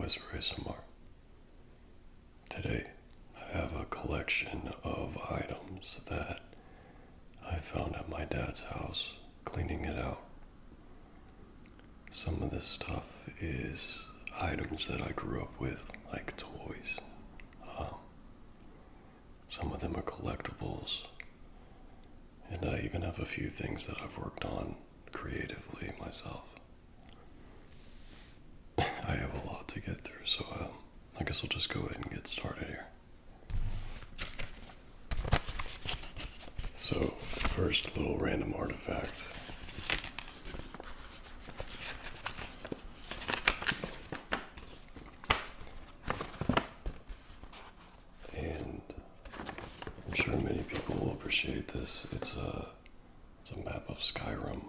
Whisper ASMR. Today, I have a collection of items that I found at my dad's house, cleaning it out. Some of this stuff is items that I grew up with, like toys. Some of them are collectibles, and I even have a few things that I've worked on creatively myself. I have a lot to get through, so I guess I'll just go ahead and get started here. So, first little random artifact. And I'm sure many people will appreciate this. It's a map of Skyrim.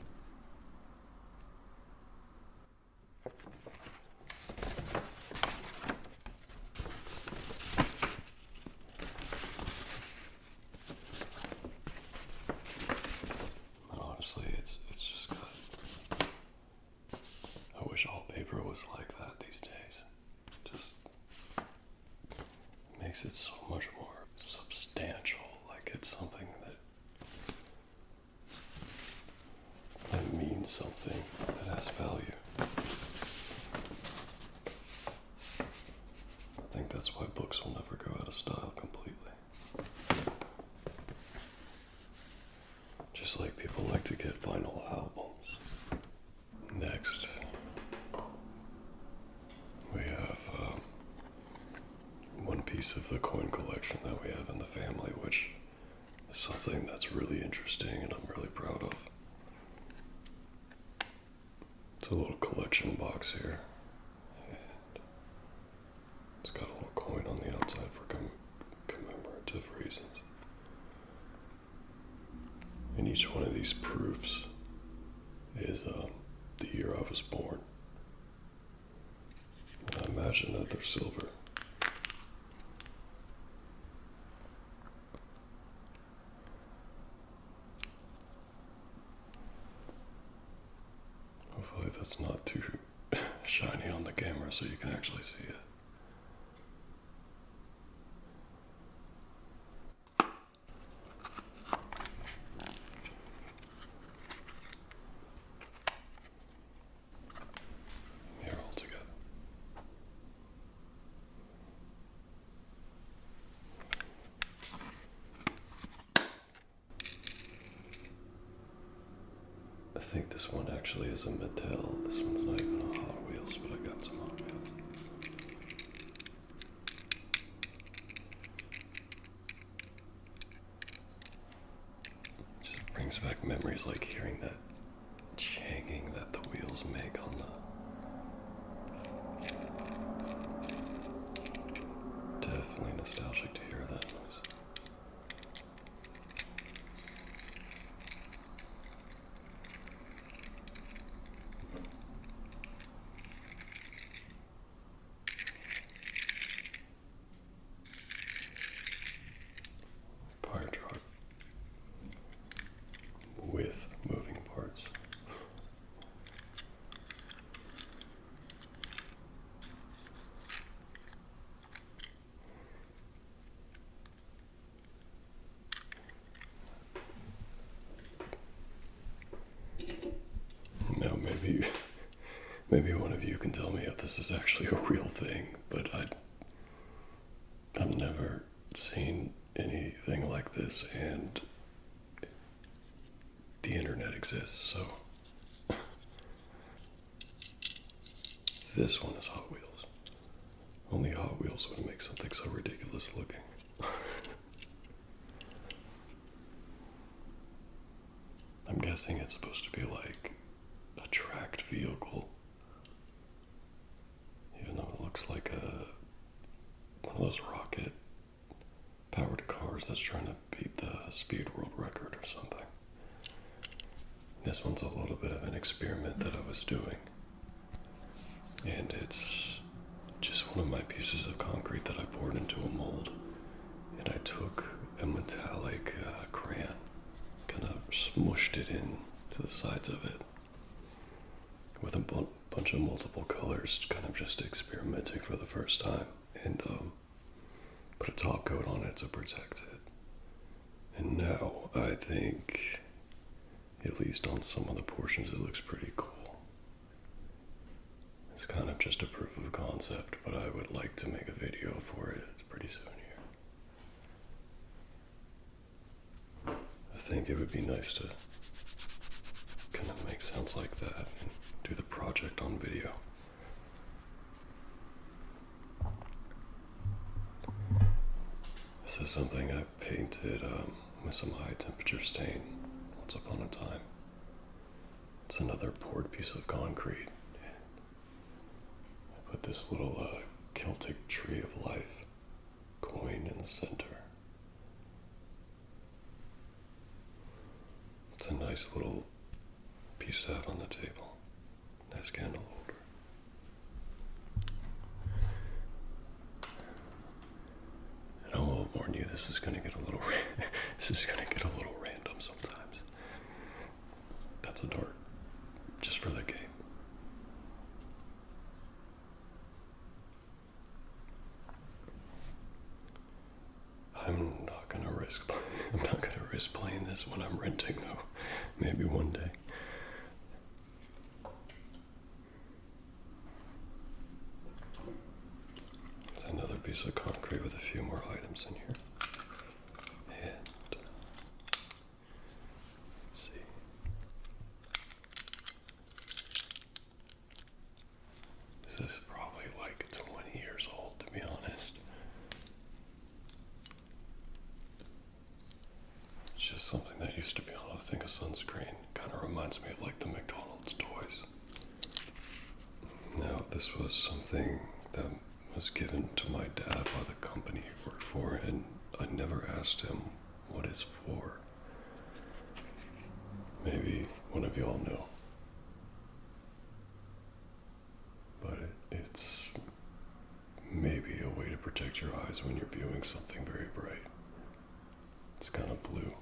Honestly, it's just good. I wish all paper was like that these days. Just makes it so much more substantial, like it's something that means something, that has value. I think that's why books will never go out of style completely. Just like people like to get vinyl albums. Next, we have one piece of the coin collection that we have in the family, which is something that's really interesting and I'm really proud of. It's a little collection box here, and it's got a little coin on the outside for commemorative reasons. And each one of these proofs is the year I was born. And I imagine that they're silver. Hopefully that's not too shiny on the camera so you can actually see it. Here all together. I think this one actually is a Mattel. This one's not even a Hot Wheels, but I got some Hot Wheels. Just brings back memories, like hearing that changing that the wheels make on the... Definitely nostalgic to hear that noise. Fire truck with moving parts. Now maybe one of you can tell me if this is actually a real thing, but I've never seen anything like this, and the internet exists, so this one is Hot Wheels. Only Hot Wheels would make something so ridiculous looking. I'm guessing it's supposed to be like a tracked vehicle, even though it looks like one of those rocket powered cars that's trying to beat the speed world record or something. This one's a little bit of an experiment that I was doing, and it's just one of my pieces of concrete that I poured into a mold, and I took a metallic crayon, kind of smushed it in to the sides of it with a bunch of multiple colors, kind of just experimenting for the first time, and put a top coat on it to protect it. And now I think, at least on some of the portions, it looks pretty cool. It's kind of just a proof of concept, but I would like to make a video for it pretty soon here. I think it would be nice to kind of make sounds like that and do the project on video. This is something I painted with some high temperature stain once upon a time. It's another poured piece of concrete. I put this little Celtic tree of life coin in the center. It's a nice little piece to have on the table. Nice candle holder. And I will warn you, this is gonna get a little random sometimes. That's a dart, just for the game. I'm not gonna risk playing this when I'm renting, though. Maybe one day. It's another piece of concrete with a few more items in here. And let's see. This is probably like 20 years old, to be honest. It's just something that used to be on a thing of sunscreen. Kind of reminds me of like the McDonald's toys. Now, this was something that was given to my dad by the company he worked for, and I never asked him what it's for. Maybe one of y'all know. But it's maybe a way to protect your eyes when you're viewing something very bright. It's kind of blue.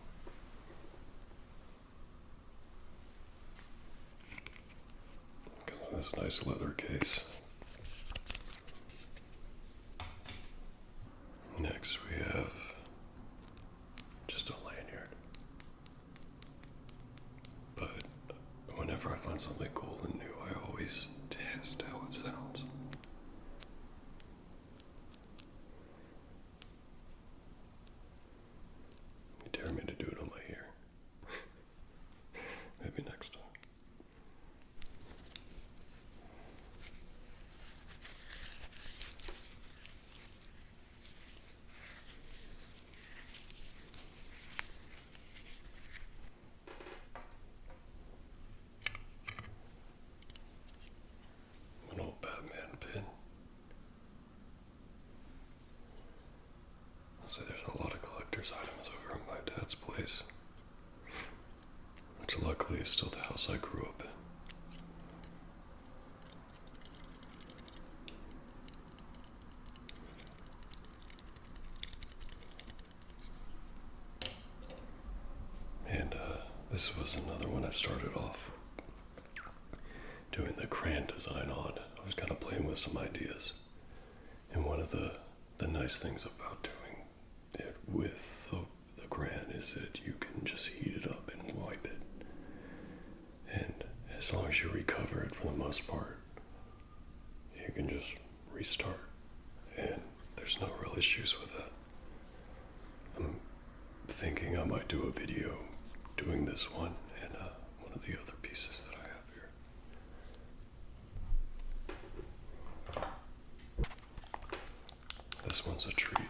Comes with this nice leather case. Next we have just a lanyard. But whenever I find something cool and new, I always test how it sounds. You dare me to do it on my ear? Maybe next time. An old Batman pin. So there's a lot of collector's items over in my dad's place, which luckily is still the house I grew up in. And this was another one I started off doing the crayon design on. I was kind of playing with some ideas. And one of the nice things about doing it with the crayon is that you can just heat it up and wipe it. And as long as you recover it for the most part, you can just restart. And there's no real issues with that. I'm thinking I might do a video doing this one and one of the other pieces that I have here. This one's a treat.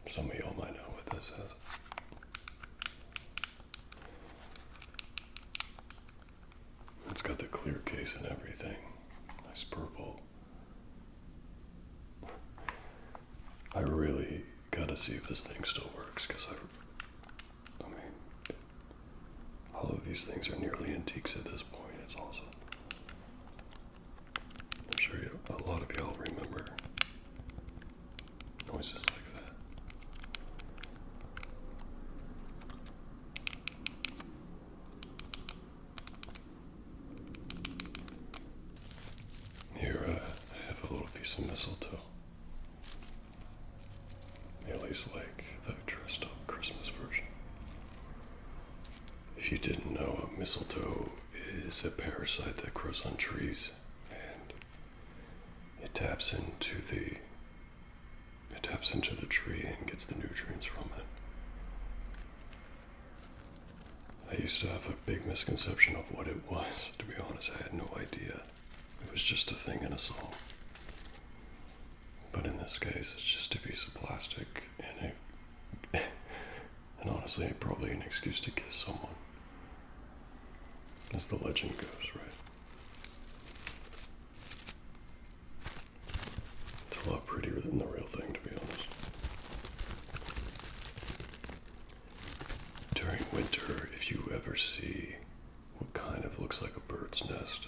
Some of y'all might know what this is. It's got the clear case and everything. Nice purple. I really gotta see if this thing still works, because I mean, all of these things are nearly antiques at this point. It's awesome. I'm sure a lot of y'all remember noises like that. some mistletoe. At least like the dressed up Christmas version. If you didn't know, mistletoe is a parasite that grows on trees, and it taps into the tree and gets the nutrients from it. I used to have a big misconception of what it was. To be honest, I had no idea. It was just a thing in a song. But in this case, it's just a piece of plastic, and and honestly, probably an excuse to kiss someone. As the legend goes, right? It's a lot prettier than the real thing, to be honest. During winter, if you ever see what kind of looks like a bird's nest,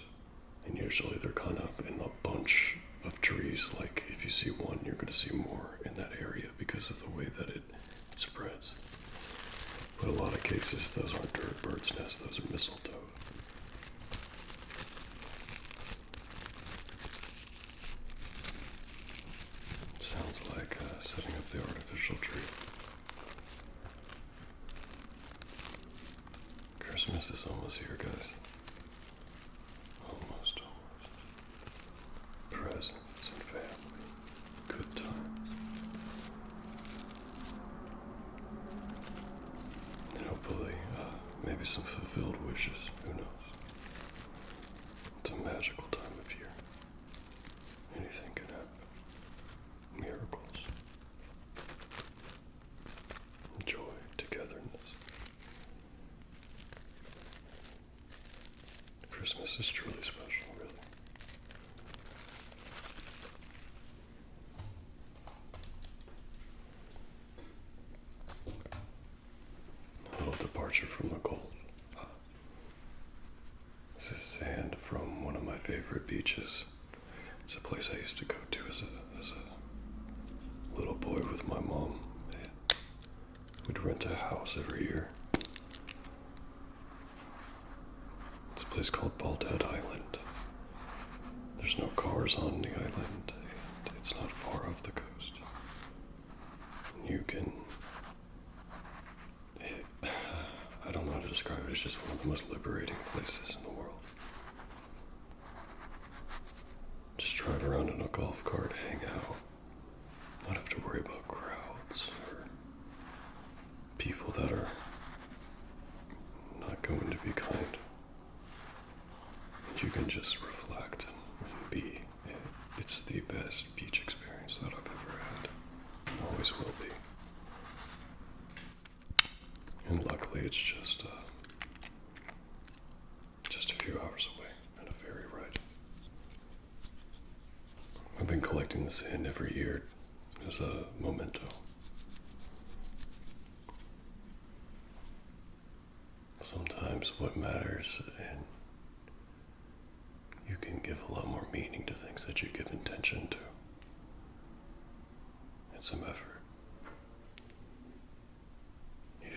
and usually they're kind of in a bunch of trees, like if you see one, you're going to see more in that area because of the way that it spreads. But a lot of cases, those aren't bird's nests, those are mistletoe. Sounds like setting up the artificial tree. Christmas is almost here, guys. Almost. Presents and family. Good times. And hopefully, maybe some fulfilled wishes. Who knows? It's a magical time of year. Anything can happen. Miracles. Joy, togetherness. Christmas is truly special, really. A little departure from the cold. This is sand from one of my favorite beaches. It's a place I used to go to as a little boy with my mom. We'd rent a house every year. It's a place called Baldhead Island. There's no cars on the island, and it's not far off the coast. You can... I don't know how to describe it. It's just one of the most liberating places in the world. Just drive around in a golf cart, hang out. Not have to worry about crowds or people that are not going to be kind. You can just reflect and be. It's the best beach experience that I've ever had. And always will be. And luckily it's just a few hours away and a ferry ride. I've been collecting the sand every year as a memento. Sometimes what matters, and you can give a lot more meaning to things that you give intention to. And some effort.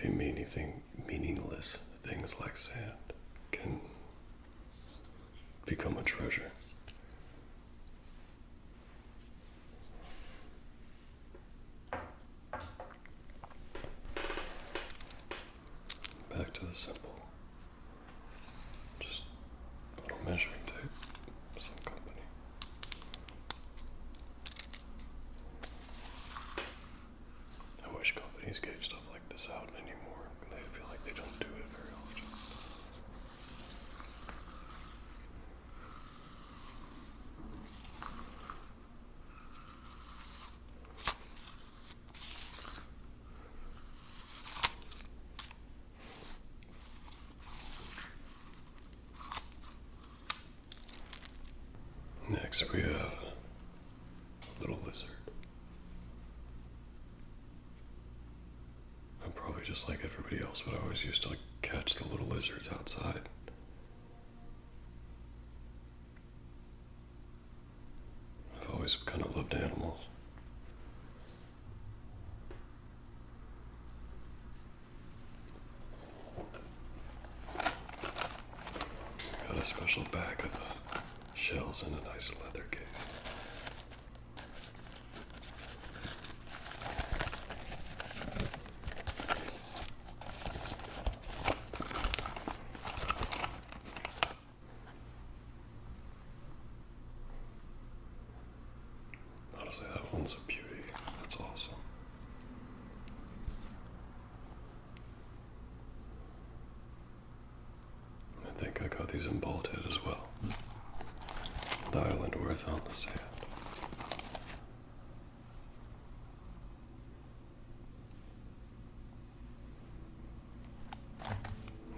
Even meaningless things like sand can become a treasure. Back to the simple. Just a little measuring tape, some company. I wish companies gave stuff like this out anymore. I feel like they don't do it very often. Next we have a little lizard. I'm probably just like everybody else, but I always used to catch the little lizards outside. I've always kind of loved animals. Got a special bag of shells in a nice leather case. one's a beauty. That's awesome. I think I got these in Bald Head as well. The island where I found the sand.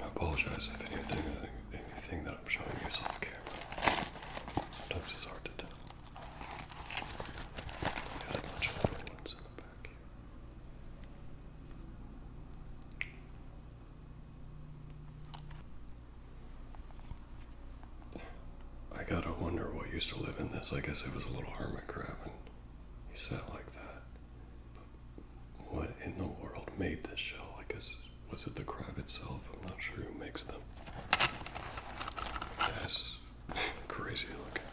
I apologize if anything that I'm showing you is off camera. Sometimes it's hard to tell. Got a bunch of little ones in the back here. I gotta wonder what used to live in this. I guess it was a little hermit crab and he sat like that. But what in the world made this shell? I guess, was it the crab itself? I'm not sure who makes them. That's crazy looking.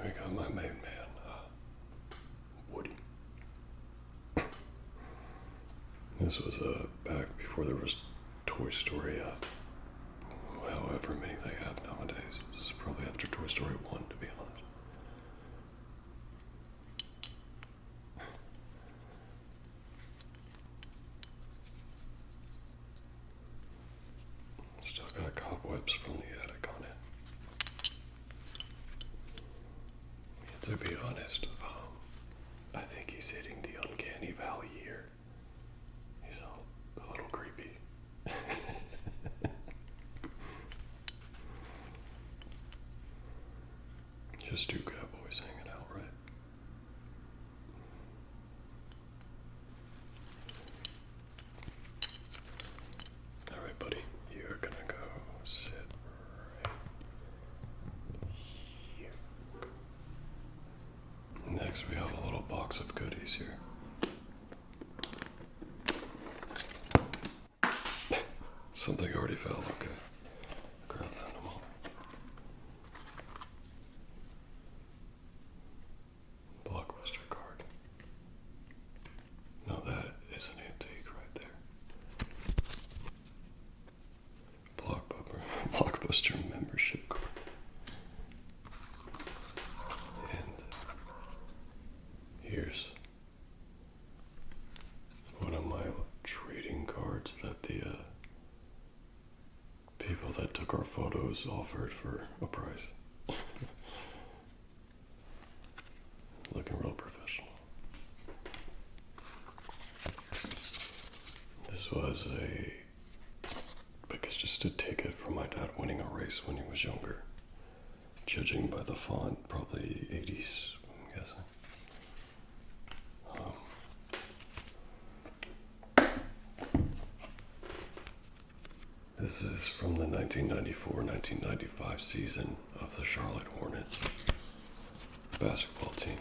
I got my main man, Woody. This was back before there was Toy Story, however many they have nowadays. This is probably after Toy Story 1, to be honest. Still got cobwebs from the attic on it. To be honest, I think he's hitting the uncanny valley here. He's a little creepy. Just two cowboys hanging out, right? Alright, buddy, you're gonna go sit right here. Next, we have a little box of goodies here. Something already fell, okay. Grab that animal. Blockbuster card. Now that is an antique right there. Blockbuster membership card. And here's one of my trading cards that the people that took our photos offered for a price. Looking real professional. This was just a ticket from my dad winning a race when he was younger. Judging by the font, probably 80s, I'm guessing. This is from the 1994-1995 season of the Charlotte Hornets basketball team.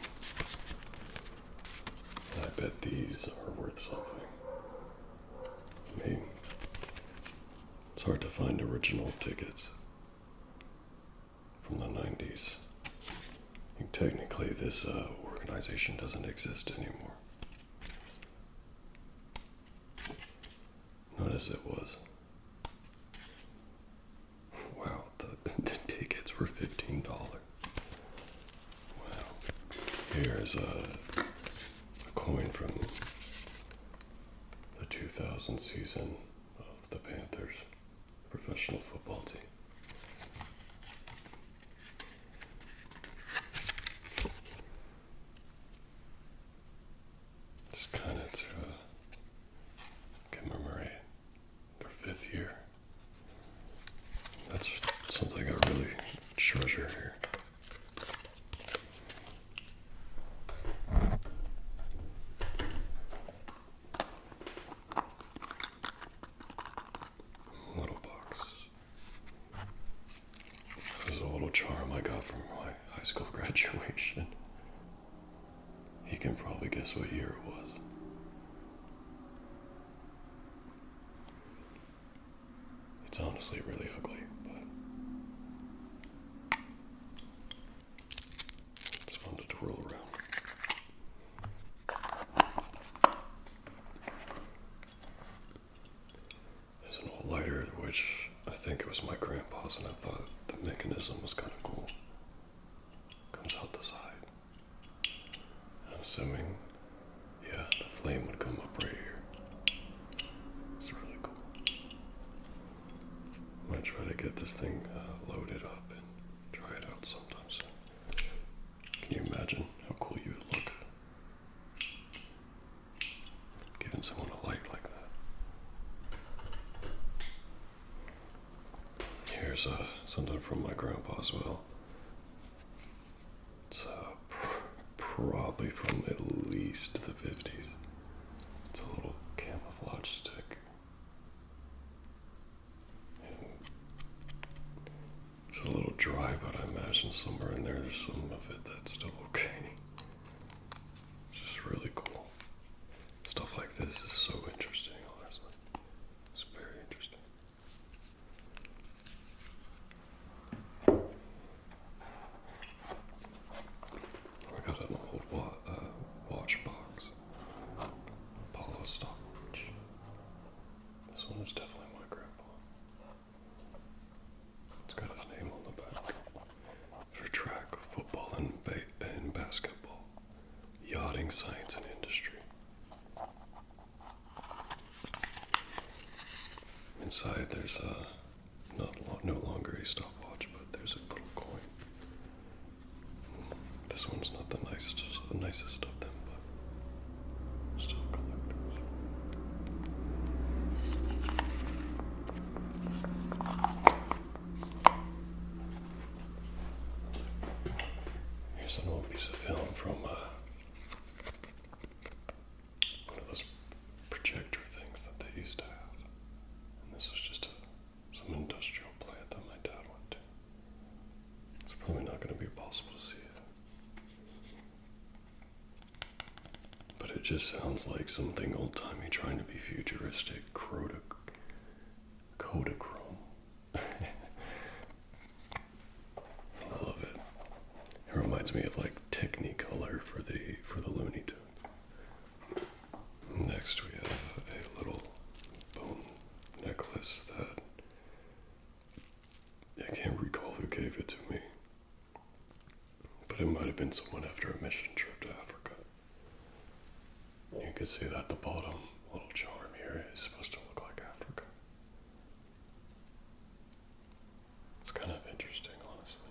I bet these are worth something. I mean, it's hard to find original tickets from the 90s. I think technically this organization doesn't exist anymore. Not as it was. Wow, the tickets were $15. Wow. Here's a coin from the 2000 season of the Panthers professional football team. It's kind of to commemorate their 5th year. That's something I really treasure here. Little box. This is a little charm I got from my high school graduation. You can probably guess what year it was. It's honestly really ugly, but it's fun to twirl around. flame would come up right here. It's really cool. I might try to get this thing loaded up and try it out sometime soon. Can you imagine how cool you would look giving someone a light like that? Here's something from my grandpa as well. It's probably from at least the 50s. It's a little camouflage stick. And it's a little dry, but I imagine somewhere in there's some of it that's still okay. It's just really cool. Stuff like this is so interesting, honestly. It's very interesting. I got an old watch box. Apollo stopwatch. This one is definitely my grandpa. It's got his name on the back. For track, football, and basketball. Yachting, science, and industry. Inside there's no longer a stopwatch, but there's a little coin. This one's not the nicest of them, but still collectors. Here's an old piece of film from one of those projector things that they used to have. And this was just some industrial plant that my dad went to. It's probably not going to be possible to see it. But it just sounds like something old-timey trying to be futuristic. Kodachrome. I love it. It reminds me of like Technicolor for the Looney Tunes. Next we have a little bone necklace that I can't recall who gave it to me, but it might have been someone after a mission trip to Africa. You can see that the bottom little charm here is supposed to look like Africa. It's kind of interesting, honestly.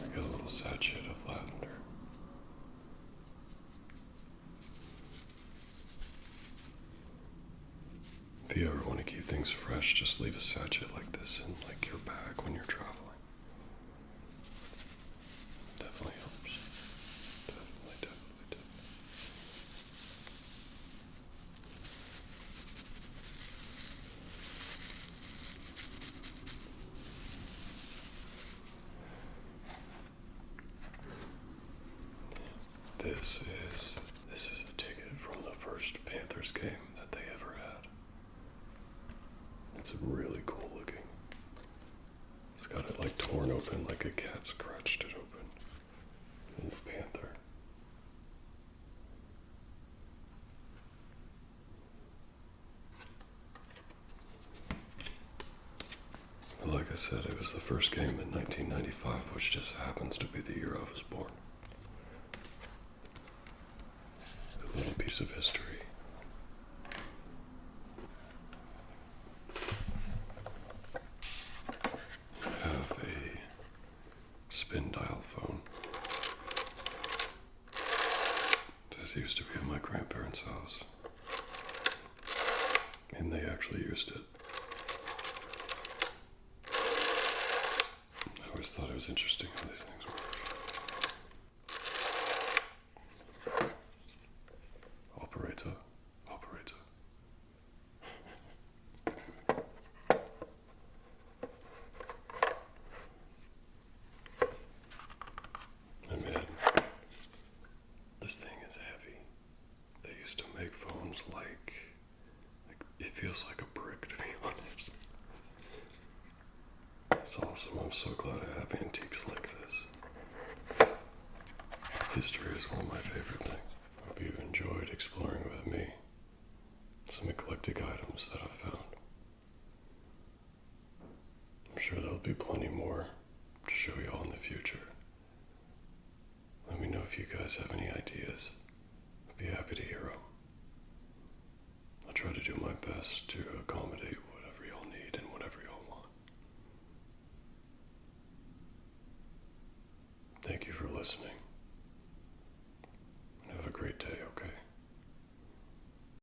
I got a little sachet of lavender. If you ever want to keep things fresh, just leave a sachet like this in like your bag when you're traveling. Definitely helps. Definitely. This is a ticket from the first Panthers game that they ever had. It's really cool looking. It's got it like torn open, like a cat scratched it open. And the panther. Like I said, it was the first game in 1995, which just happens to be the year I was born. A little piece of history. I have a spin dial phone. This used to be at my grandparents' house, and they actually used it. I always thought it was interesting how these things work. Operator. And man, this thing is heavy. They used to make phones like it feels like a brick, to be honest. It's awesome. I'm so glad I have antiques like this. History is one of my favorite things. I hope you enjoyed exploring with me some eclectic items that I've found. I'm sure there'll be plenty more to show you all in the future. Let me know if you guys have any ideas. I'd be happy to hear them. I'll try to do my best to accommodate whatever y'all need and whatever y'all want. Thank you for listening.